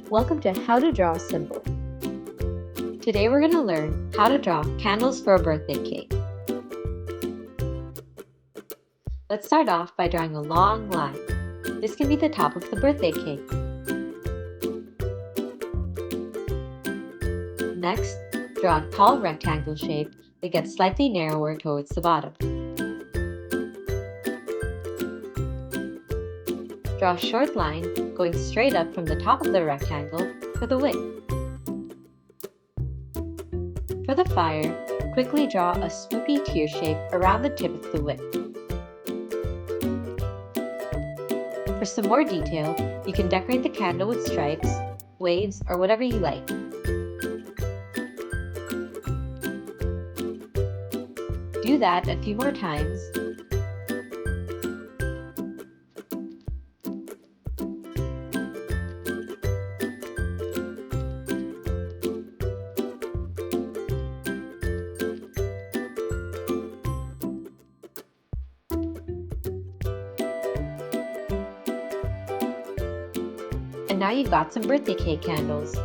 Welcome to How to Draw a Symbol. Today we're going to learn how to draw candles for a birthday cake. Let's start off by drawing a long line. This can be the top of the birthday cake. Next, draw a tall rectangle shape that gets slightly narrower towards the bottom. Draw a short line going straight up from the top of the rectangle for the wick. For the fire, quickly draw a smoky tear shape around the tip of the wick. For some more detail, you can decorate the candle with stripes, waves, or whatever you like. Do that a few more times. And now you've got some birthday cake candles.